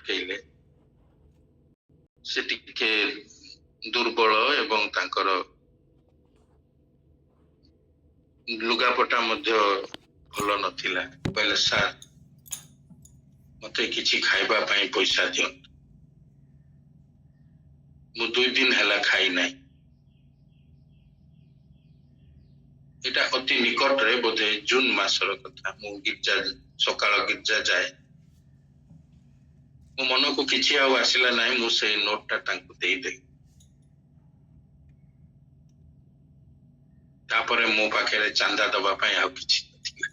ଅଟକେଇଲେ। ସେ ଟିକେ ଦୁର୍ବଳ ଏବଂ ତାଙ୍କର ଲୁଗାପଟା ମଧ୍ୟ ଭଲ ନଥିଲା। କହିଲେ ସାର୍ ମତେ କିଛି ଖାଇବା ପାଇଁ ପଇସା ଦିଅନ୍ତୁ। ମୁଁ 2 ଦିନ ହେଲା ଖାଇ ନାହିଁ। এটা অতি নিকটরে বোধে জুন মাসର କଥା। ମୁଁ ସକାଳ ଗିର୍ଜା ଯାଏ। ମୋ ମନକୁ କିଛି ଆଉ ଆସିଲା ନାହିଁ। ମୁଁ ସେଇ ନୋଟଟା ତାଙ୍କୁ ଦେଇଦେଲି। ତାପରେ ମୋ ପାଖରେ ଚାନ୍ଦା ଦବା ପାଇଁ ଆଉ କିଛି ନଥିଲା।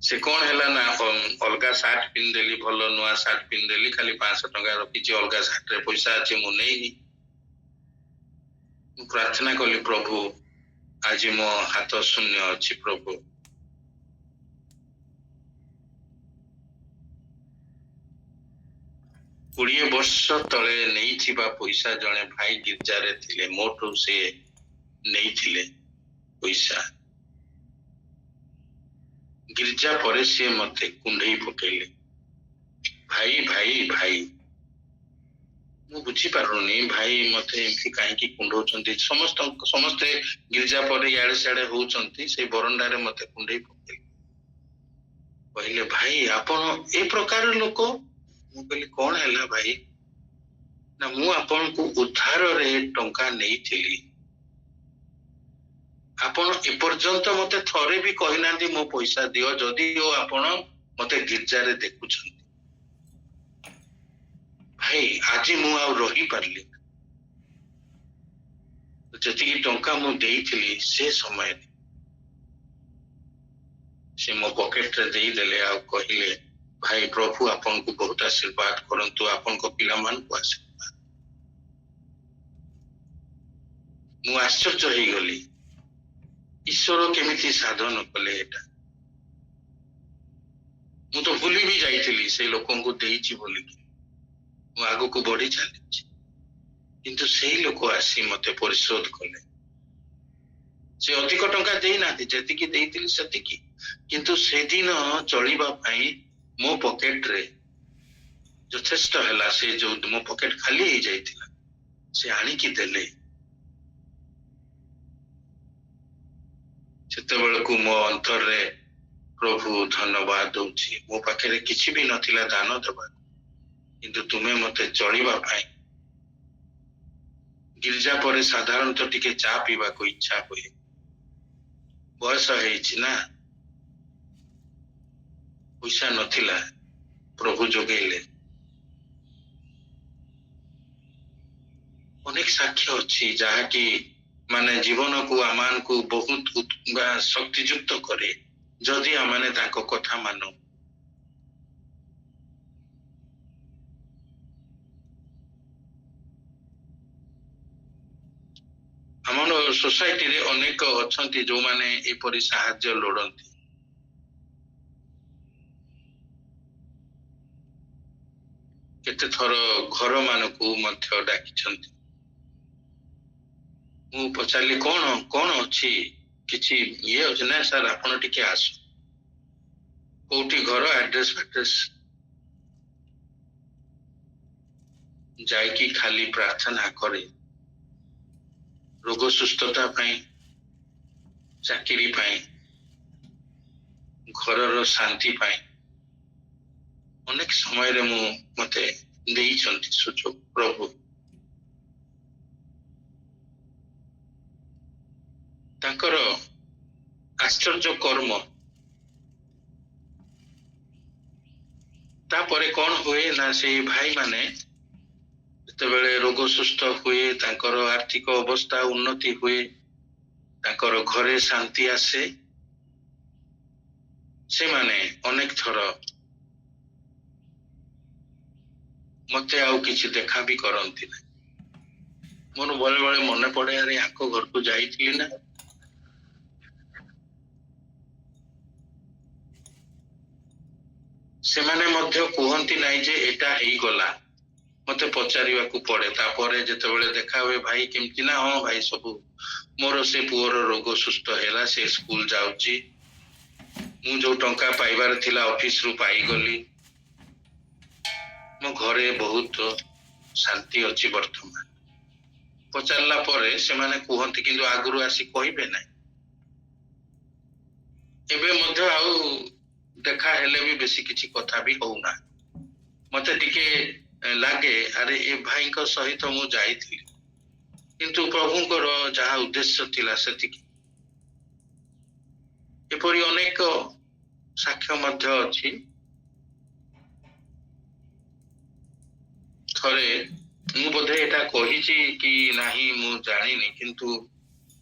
ସେ କଣ ହେଲା ନା ଅଲଗା ସାର୍ଟ ପିନ୍ଧିଦେଲି, ଭଲ ନୂଆ ସାର୍ଟ ପିନ୍ଧିଦେଲି, ଖାଲି 500 ଟଙ୍କା ରଖିଛି, ଅଲଗା ସାର୍ଟରେ ପଇସା ଅଛି ମୁଁ ନେଇନି। ମୁଁ ପ୍ରାର୍ଥନା କଲି, ପ୍ରଭୁ ଆଜି ମୋ ହାତ ଶୂନ୍ୟ ଅଛି ପ୍ରଭୁ। କୋଡ଼ିଏ ବର୍ଷ ତଳେ ନେଇଥିବା ପଇସା ଜଣେ ଭାଇ ଗିର୍ଜାରେ ଥିଲେ, ମୋଠୁ ସେ ନେଇଥିଲେ ପଇସା। ଗିର୍ଜା ପରେ ସେ ମତେ କୁଣ୍ଢେଇ ପକେଇଲେ, ଭାଇ ଭାଇ ଭାଇ। ମୁଁ ବୁଝିପାରୁନି ଭାଇ ମତେ ଏମିତି କାହିଁକି କୁଣ୍ଢଉଛନ୍ତି। ସମସ୍ତେ ଗିର୍ଜା ପରେ ଇଆଡେ ସିଆଡେ ହଉଛନ୍ତି, ସେଇ ବରଣ୍ଡାରେ ମତେ କୁଣ୍ଢେଇ ପକେଇଲେ। କହିଲେ ଭାଇ ଆପଣ ଏ ପ୍ରକାର ଲୋକ। ମୁଁ କହିଲି କଣ ହେଲା ଭାଇ? ନା ମୁଁ ଆପଣଙ୍କୁ ଉଦ୍ଧାରରେ ଟଙ୍କା ନେଇଥିଲି, ଆପଣ ଏପର୍ଯ୍ୟନ୍ତ ମତେ ଥରେ ବି କହିନାହାନ୍ତି ମୋ ପଇସା ଦିଅ, ଯଦିଓ ଆପଣ ମତେ ଗିର୍ଜାରେ ଦେଖୁଛନ୍ତି। ଭାଇ ଆଜି ମୁଁ ଆଉ ରହିପାରିଲି। ଯେତିକି ଟଙ୍କା ମୁଁ ଦେଇଥିଲି ସେ ସମୟରେ ସେ ମୋ ପକେଟରେ ଦେଇଦେଲେ ଆଉ କହିଲେ, ଭାଇ ପ୍ରଭୁ ଆପଣଙ୍କୁ ବହୁତ ଆଶୀର୍ବାଦ କରନ୍ତୁ, ଆପଣଙ୍କ ପିଲାମାନଙ୍କୁ ଆଶୀର୍ବାଦ। ମୁଁ ଆଶ୍ଚର୍ଯ୍ୟ ହେଇଗଲି, ଈଶ୍ୱର କେମିତି ସାଧନ କଲେ ଏଟା। ମୁଁ ତ ଭୁଲି ବି ଯାଇଥିଲି ସେଇ ଲୋକଙ୍କୁ ଦେଇଛି ବୋଲିକି। ମୁଁ ଆଗକୁ ବଢି ଚାଲିଛି, କିନ୍ତୁ ସେଇ ଲୋକ ଆସି ମତେ ପରିଶୋଧ କଲେ। ସେ ଅଧିକ ଟଙ୍କା ଦେଇନାହାନ୍ତି, ଯେତିକି ଦେଇଥିଲି ସେତିକି, କିନ୍ତୁ ସେଦିନ ଚଳିବା ପାଇଁ ମୋ ପକେଟରେ ଯଥେଷ୍ଟ ହେଲା। ସେ ଯୋଉ ମୋ ପକେଟ ଖାଲି ହେଇଯାଇଥିଲା ସେ ଆଣିକି ଦେଲେ। ସେତେବେଳକୁ ମୋ ଅନ୍ତରରେ ପ୍ରଭୁ ଧନ୍ୟବାଦ ଦଉଛି, ମୋ ପାଖରେ କିଛି ବି ନଥିଲା ଦାନ ଦେବାକୁ, କିନ୍ତୁ ତୁମେ ମତେ ଚଳିବା ପାଇଁ। ଗିର୍ଜା ପରେ ସାଧାରଣତଃ ଟିକେ ଚା ପିଇବାକୁ ଇଚ୍ଛା ହୁଏ, ବୟସ ହେଇଛି ନା। ପଇସା ନଥିଲା, ପ୍ରଭୁ ଯୋଗେଇଲେ। ଅନେକ ସାକ୍ଷ୍ୟ ଅଛି ଯାହାକି ମାନେ ଜୀବନକୁ ଆମମାନଙ୍କୁ ବହୁତ ଶକ୍ତିଯୁକ୍ତ କରେ ଯଦି ଆମେ ତାଙ୍କ କଥା ମାନୁ। ଆମର ସୋସାଇଟିରେ ଅନେକ ଅଛନ୍ତି ଯୋଉମାନେ ଏପରି ସାହାଯ୍ୟ ଲୋଡନ୍ତି। କେତେ ଥର ଘର ମାନଙ୍କୁ ମଧ୍ୟ ଡାକିଛନ୍ତି। ମୁଁ ପଚାରିଲି କଣ ଅଛି, କିଛି ଇଏ ଅଛି ନା ସାର୍ ଆପଣ ଟିକେ ଆସ, କୋଉଠି ଘର ଆଡ୍ରେସ ଫାଡ୍ରେସ, ଯାଇକି ଖାଲି ପ୍ରାର୍ଥନା କରେ ରୋଗ ସୁସ୍ଥତା ପାଇଁ, ଚାକିରି ପାଇଁ, ଘରର ଶାନ୍ତି ପାଇଁ। ଅନେକ ସମୟରେ ମତେ ଦେଇଛନ୍ତି ସୁଯୋଗ ପ୍ରଭୁ। ତାଙ୍କର ଆଶ୍ଚର୍ଯ୍ୟ କର୍ମ। ତାପରେ କଣ ହୁଏ ନା ସେଇ ଭାଇ ମାନେ ଯେତେବେଳେ ରୋଗ ସୁସ୍ଥ ହୁଏ, ତାଙ୍କର ଆର୍ଥିକ ଅବସ୍ଥା ଉନ୍ନତି ହୁଏ, ତାଙ୍କର ଘରେ ଶାନ୍ତି ଆସେ, ସେମାନେ ଅନେକ ଥର ମତେ ଆଉ କିଛି ଦେଖା ବି କରନ୍ତି ନାହିଁ। ମୋର ବେଳେ ବେଳେ ମନେ ପଡେ, ଆରେ ଆଙ୍କ ଘରକୁ ଯାଇଥିଲି ନା। ସେମାନେ ମଧ୍ୟ କୁହନ୍ତି ନାହିଁ ଯେ ଏଟା ହେଇଗଲା, ମତେ ପଚାରିବାକୁ ପଡେ। ତାପରେ ଯେତେବେଳେ ଦେଖା ହୁଏ, ଭାଇ କେମିତି ନା, ହଁ ଭାଇ ସବୁ, ମୋର ସେ ପୁଅର ରୋଗ ସୁସ୍ଥ ହେଲା, ସେ ସ୍କୁଲ ଯାଉଛି, ମୁଁ ଯୋଉ ଟଙ୍କା ପାଇବାର ଥିଲା ଅଫିସରୁ ପାଇଗଲି। ମୋ ଘରେ ବହୁତ ଶାନ୍ତି ଅଛି ବର୍ତ୍ତମାନ। ପଚାରିଲା ପରେ ସେମାନେ କୁହନ୍ତି କିନ୍ତୁ ଆଗରୁ ଆସି କହିବେ ନାହିଁ। ଏବେ ମଧ୍ୟ ଆଉ ଦେଖା ହେଲେ ବି ବେଶୀ କିଛି କଥା ବି ହଉନା। ମତେ ଟିକେ ଲାଗେ ଆରେ ଏ ଭାଇଙ୍କ ସହିତ ମୁଁ ଯାଇଥିଲି କିନ୍ତୁ ପ୍ରଭୁଙ୍କର ଯାହା ଉଦ୍ଦେଶ୍ୟ ଥିଲା ସେତିକି। ଏପରି ଅନେକ ସାକ୍ଷ୍ୟ ମଧ୍ୟ ଅଛି। ଥରେ ମୁଁ ବୋଧେ ଏଟା କହିଛି କି ନାହିଁ ମୁଁ ଜାଣିନି କିନ୍ତୁ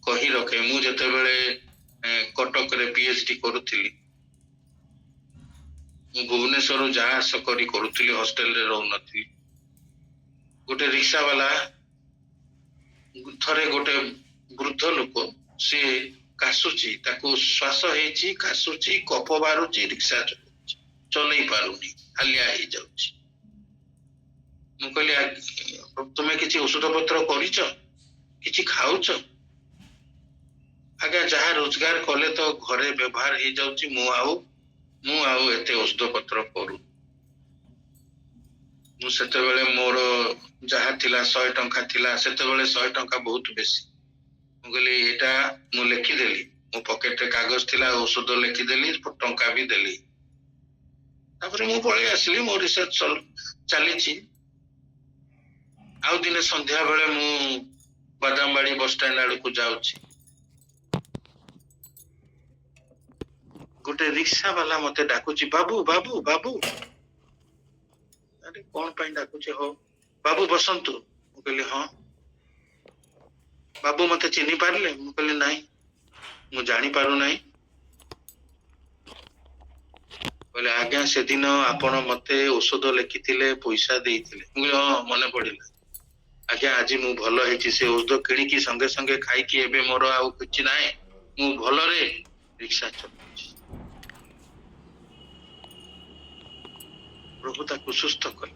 କହି ରଖେ, ମୁଁ ଯେତେବେଳେ କଟକରେ PhD କରୁଥିଲି, ମୁଁ ଭୁବନେଶ୍ୱରରୁ ଯା ଆସ କରି କରୁଥିଲି, ହଷ୍ଟେଲରେ ରହୁନଥିଲି। ଗୋଟେ ରିକ୍ସା ବାଲା ଥରେ ଗୋଟେ ବୃଦ୍ଧ ଲୋକ ସିଏ କାଶୁଛି, ତାକୁ ଶ୍ୱାସ ହେଇଛି, କାଶୁଛି, କଫ ବାହାରୁଛି, ରିକ୍ସା ଚଲେଇ ପାରୁନି, ହାଲିଆ ହେଇଯାଉଛି। ମୁଁ କହିଲି ତୁମେ କିଛି ଔଷଧ ପତ୍ର କରିଛ, କିଛି ଖାଉଛ? ଆଜ୍ଞା ଯାହା ରୋଜଗାର କଲେ ତ ଘରେ ବ୍ୟବହାର ହେଇଯାଉଛି, ମୁଁ ଆଉ ଏତେ ଔଷଧ ପତ୍ର କରୁ। ମୁଁ ସେତେବେଳେ ମୋର ଯାହା ଥିଲା 100 ଟଙ୍କା ଥିଲା, ସେତେବେଳେ 100 ଟଙ୍କା ବହୁତ ବେଶୀ। ମୁଁ କହିଲି ଏଇଟା ମୁଁ ଲେଖିଦେଲି, ମୋ ପକେଟରେ କାଗଜ ଥିଲା, ଔଷଧ ଲେଖିଦେଲି, ଟଙ୍କା ବି ଦେଲି। ତାପରେ ମୁଁ ପଳେଇ ଆସିଲି, ମୋ ରିସର୍ଚ୍ଚ ଚାଲିଛି। ଆଉ ଦିନେ ସନ୍ଧ୍ୟା ବେଳେ ମୁଁ ବାଦାମବାଡି ବସଷ୍ଟାଣ୍ଡ ଆଡକୁ ଯାଉଛି, ଗୋଟେ ରିକ୍ସା ବାଲା ମତେ ଡାକୁଛି, ବାବୁ ବାବୁ ବାବୁ। ଆରେ କଣ ପାଇଁ ଡାକୁଛି? ହଉ ବାବୁ ବସନ୍ତୁ। ମୁଁ କହିଲି ହଁ। ବାବୁ ମତେ ଚିହ୍ନି ପାରିଲେ? ମୁଁ କହିଲି ନାହିଁ, ମୁଁ ଜାଣିପାରୁନାହିଁ। କହିଲେ ଆଜ୍ଞା ସେଦିନ ଆପଣ ମତେ ଔଷଧ ଲେଖିଥିଲେ, ପଇସା ଦେଇଥିଲେ। ମୁଁ କହିଲି ହଁ ମନେ ପଡିଲା। ଆଜ୍ଞା ଆଜି ମୁଁ ଭଲ ହେଇଛି, ସେ ଔଷଧ କିଣିକି ସଙ୍ଗେ ସଙ୍ଗେ ଖାଇକି ଏବେ ମୋର ଆଉ କିଛି ନାହିଁ, ମୁଁ ଭଲରେ ରିକ୍ସା ଚଲାଉଛି। ପ୍ରଭୁ ତାକୁ ସୁସ୍ଥ କଲେ।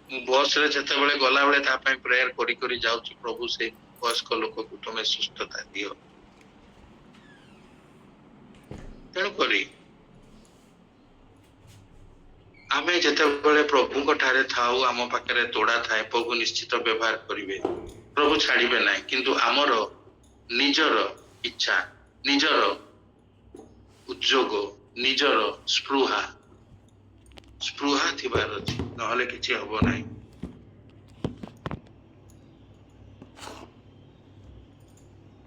ମୁଁ ବସରେ ଯେତେବେଳେ ଗଲାବେଳେ ତା ପାଇଁ ପ୍ରେୟାର କରି କରି ଯାଉଛି, ପ୍ରଭୁ ସେ ବୟସ୍କ ଲୋକକୁ ତୁମେ ସୁସ୍ଥତା ଦିଅ। ତେଣୁକରି ଆମେ ଯେତେବେଳେ ପ୍ରଭୁଙ୍କ ଠାରେ ଥାଉ, ଆମ ପାଖରେ ତୋଡ଼ା ଥାଏ, ପ୍ରଭୁ ନିଶ୍ଚିତ ବ୍ୟବହାର କରିବେ, ପ୍ରଭୁ ଛାଡ଼ିବେ ନାହିଁ। କିନ୍ତୁ ଆମର ନିଜର ଇଚ୍ଛା, ନିଜର ଉଦ୍ଯୋଗ, ନିଜର ସ୍ପୃହା ଥିବାର ଅଛି, ନହେଲେ କିଛି ହବ ନାହିଁ।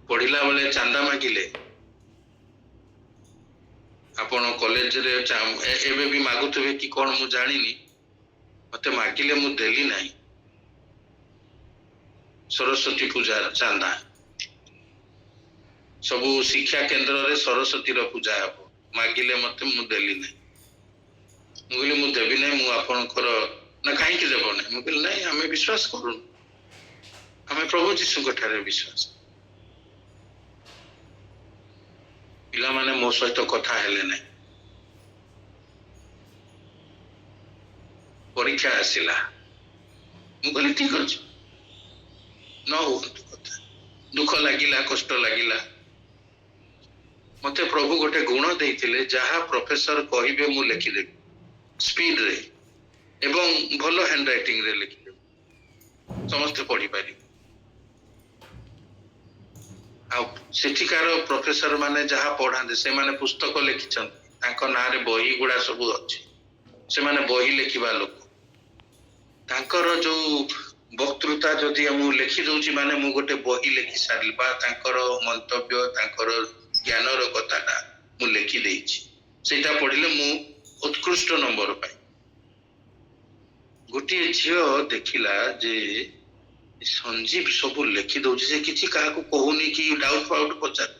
ପଢିଲା ବେଳେ ଚାନ୍ଦା ମାଗିଲେ, ଆପଣ କଲେଜରେ ଏବେ ବି ମାଗୁଥିବେ କି କଣ ମୁଁ ଜାଣିନି, ମତେ ମାଗିଲେ ମୁଁ ଦେଲି ନାହିଁ। ସରସ୍ୱତୀ ପୂଜା ଚାନ୍ଦା, ସବୁ ଶିକ୍ଷା କେନ୍ଦ୍ରରେ ସରସ୍ୱତୀର ପୂଜା ହବ, ମାଗିଲେ ମତେ, ମୁଁ ଦେଲି ନାହିଁ। ମୁଁ କହିଲି ମୁଁ ଦେବି ନାହିଁ, ମୁଁ ଆପଣଙ୍କର ନା କାହିଁକି ଦେବ ନାହିଁ? ମୁଁ କହିଲି ନାହିଁ, ଆମେ ବିଶ୍ୱାସ କରୁନୁ, ଆମେ ପ୍ରଭୁ ଯୀଶୁଙ୍କ ଠାରେ ବିଶ୍ୱାସ। ପିଲାମାନେ ମୋ ସହିତ କଥା ହେଲେ ନାହିଁ। ପରୀକ୍ଷା ଆସିଲା, ମୁଁ କହିଲି ଠିକ ଅଛି, ନ ହୁଅନ୍ତୁ କଥା। ଦୁଃଖ ଲାଗିଲା, କଷ୍ଟ ଲାଗିଲା। ମତେ ପ୍ରଭୁ ଗୋଟେ ଗୁଣ ଦେଇଥିଲେ, ଯାହା ପ୍ରଫେସର କହିବେ ମୁଁ ଲେଖିଦେବି ସ୍ପିଡରେ, ଏବଂ ଭଲ ହ୍ୟାଣ୍ଡ ରାଇଟିଂରେ ଲେଖିଦେବି, ସମସ୍ତେ ପଢିପାରିବେ। ଆଉ ସେଠିକାର ପ୍ରଫେସର ମାନେ ଯାହା ପଢାନ୍ତି, ସେମାନେ ପୁସ୍ତକ ଲେଖିଛନ୍ତି, ତାଙ୍କ ନାଁରେ ବହି ଗୁଡା ସବୁ ଅଛି, ସେମାନେ ବହି ଲେଖିବା ଲୋକ। ତାଙ୍କର ଯୋଉ ବକ୍ତୃତା ଯଦି ମୁଁ ଲେଖି ଦଉଛି, ମାନେ ମୁଁ ଗୋଟେ ବହି ଲେଖି ସାରିଲି, ବା ତାଙ୍କର ମନ୍ତବ୍ୟ, ତାଙ୍କର ଜ୍ଞାନର କଥାଟା ମୁଁ ଲେଖି ଦେଇଛି, ସେଇଟା ପଢିଲେ ମୁଁ ଉତ୍କୃଷ୍ଟ ନମ୍ବର ପାଇ। ଗୋଟିଏ ଝିଅ ଦେଖିଲା ଯେ ସଞ୍ଜୀବ ସବୁ ଲେଖି ଦଉଛି, ସେ କିଛି କାହାକୁ କହୁନି କି ଡାଉଟ ଫାଉଟ ପଚାର,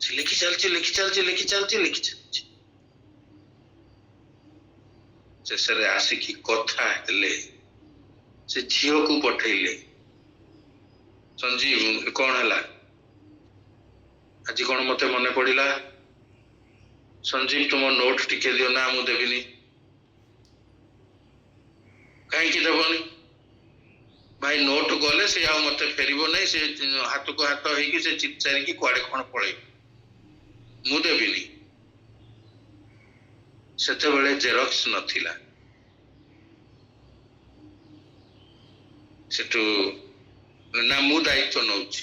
ସେ ଲେଖି ଚାଲିଛି। ଶେଷରେ ଆସିକି କଥା ହେଲେ, ସେ ଝିଅକୁ ପଠେଇଲେ, ସଞ୍ଜୀବ କଣ ହେଲା ଆଜି, କଣ ମତେ ମନେ ପଡିଲା? ସଞ୍ଜୀବ ତୁମ ନୋଟ ଟିକେ ଦିଅ। ନା ମୁଁ ଦେବିନି। କାହିଁକି ଦେବନି? ଭାଇ ନୋଟ ଗଲେ ସେ ଆଉ ମତେ ଫେରିବ ନାହିଁ, ସେ ହାତକୁ ହାତ ହେଇକି ସେ ଚିପଚାରିକି କୁଆଡେ କଣ ପଳେଇବ, ମୁଁ ଦେବିନି। ସେତେବେଳେ ଜେରକ୍ସ ନଥିଲା, ସେଠୁ ନା ମୁଁ ଦାୟିତ୍ୱ ନଉଛି,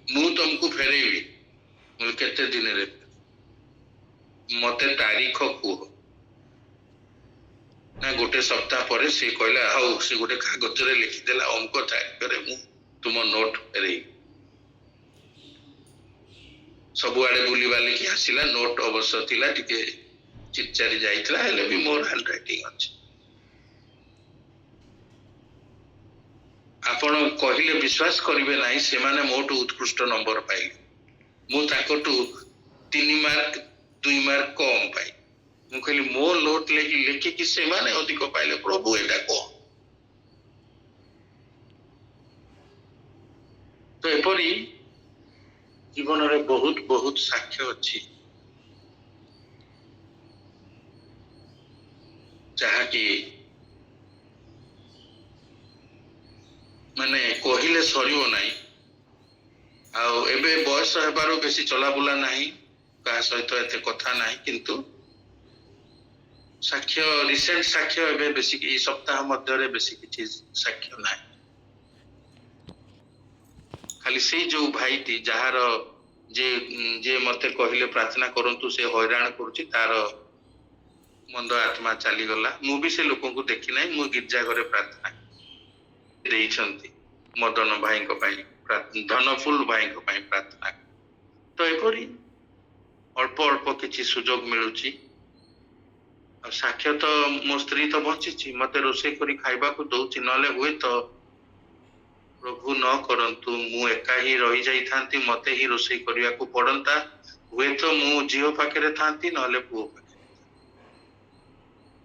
ମୁଁ ତମକୁ ଫେରେଇବି। କେତେ ଦିନରେ? ମତେ ତାରିଖ କୁହ। ନା ଗୋଟେ ସପ୍ତାହ ପରେ ସେ କହିଲା ହଉ, ସେ ଗୋଟେ କାଗଜରେ ଲେଖିଦେଲା ଅଙ୍କ ତାରିଖରେ ମୁଁ ତୁମ ନୋଟ ଫେରେଇବି। ସବୁଆଡେ ବୁଲି ବାଲିକି ଆସିଲା, ନୋଟ ଅବଶ୍ୟ ଥିଲା ଟିକେ ଚିଚାରି ଯାଇଥିଲା, ହେଲେ ବି ମୋର ହ୍ୟାଣ୍ଡ ରାଇଟିଂ ଅଛି। ଆପଣ କହିଲେ ବିଶ୍ୱାସ କରିବେ ନାହିଁ, ସେମାନେ ମୋଠୁ ଉତ୍କୃଷ୍ଟ ନମ୍ବର ପାଇଲେ। ମୁଁ ତାଙ୍କଠୁ 3 ମାର୍କ 2 ମାର୍କ କମ ପାଇ। ମୁଁ କହିଲି ମୋ ନୋଟ ଲେଖିକି ସେମାନେ ଅଧିକ ପାଇଲେ, ପ୍ରଭୁ ଏଇଟା କଣ? ତ ଏପରି ଜୀବନରେ ବହୁତ ବହୁତ ସାକ୍ଷ୍ୟ ଅଛି, ଯାହାକି ମାନେ କହିଲେ ସରିବ ନାହିଁ। ଆଉ ଏବେ ବୟସ ହେବାରୁ ବେଶୀ ଚଲାବୁଲା ନାହିଁ, କାହା ସହିତ ଏତେ କଥା ନାହିଁ, କିନ୍ତୁ ସାକ୍ଷ୍ୟ ରିସେଣ୍ଟ ସାକ୍ଷ୍ୟ ଏବେ ବେଶୀ, ଏଇ ସପ୍ତାହ ମଧ୍ୟରେ ବେଶୀ କିଛି ସାକ୍ଷ୍ୟ ନାହିଁ। ଖାଲି ସେଇ ଯୋଉ ଭାଇଟି ଯାହାର ଯେ ମତେ କହିଲେ ପ୍ରାର୍ଥନା କରନ୍ତୁ, ସେ ହଇରାଣ କରୁଛି, ତାର ମନ୍ଦ ଆତ୍ମା ଚାଲିଗଲା। ମୁଁ ବି ସେ ଲୋକଙ୍କୁ ଦେଖି ନାହିଁ, ମୁଁ ଗିର୍ଜା ଘରେ ପ୍ରାର୍ଥନା ଦେଇଛନ୍ତି ମଦନ ଭାଇଙ୍କ ପାଇଁ, ଧନଫୁଲ ଭାଇଙ୍କ ପାଇଁ ପ୍ରାର୍ଥନା। ତ ଏପରି ଅଳ୍ପ ଅଳ୍ପ କିଛି ସୁଯୋଗ ମିଳୁଛି। ଆଉ ସାକ୍ଷ୍ୟ ତ ମୋ ସ୍ତ୍ରୀ ତ ବଞ୍ଚିଛି, ମତେ ରୋଷେଇ କରି ଖାଇବାକୁ ଦଉଛି, ନହେଲେ ହୁଏତ ପ୍ରଭୁ ନ କରନ୍ତୁ ମୁଁ ଏକା ହିଁ ରହିଯାଇଥାନ୍ତି, ମତେ ହିଁ ରୋଷେଇ କରିବାକୁ ପଡନ୍ତା, ହୁଏତ ମୁଁ ଝିଅ ପାଖରେ ଥାନ୍ତି, ନହେଲେ ପୁଅ ପାଖରେ।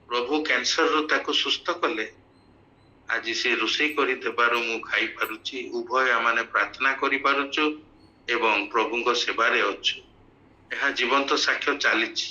ପ୍ରଭୁ କ୍ୟାନ୍ସରରୁ ତାକୁ ସୁସ୍ଥ କଲେ, ଆଜି ସେ ରୋଷେଇ କରି ଦେବାରୁ ମୁଁ ଖାଇପାରୁଛି, ଉଭୟ ଆମେ ପ୍ରାର୍ଥନା କରିପାରୁଛୁ ଏବଂ ପ୍ରଭୁଙ୍କ ସେବାରେ ଅଛୁ। ଏହା ଜୀବନ୍ତ ସାକ୍ଷ୍ୟ ଚାଲିଛି।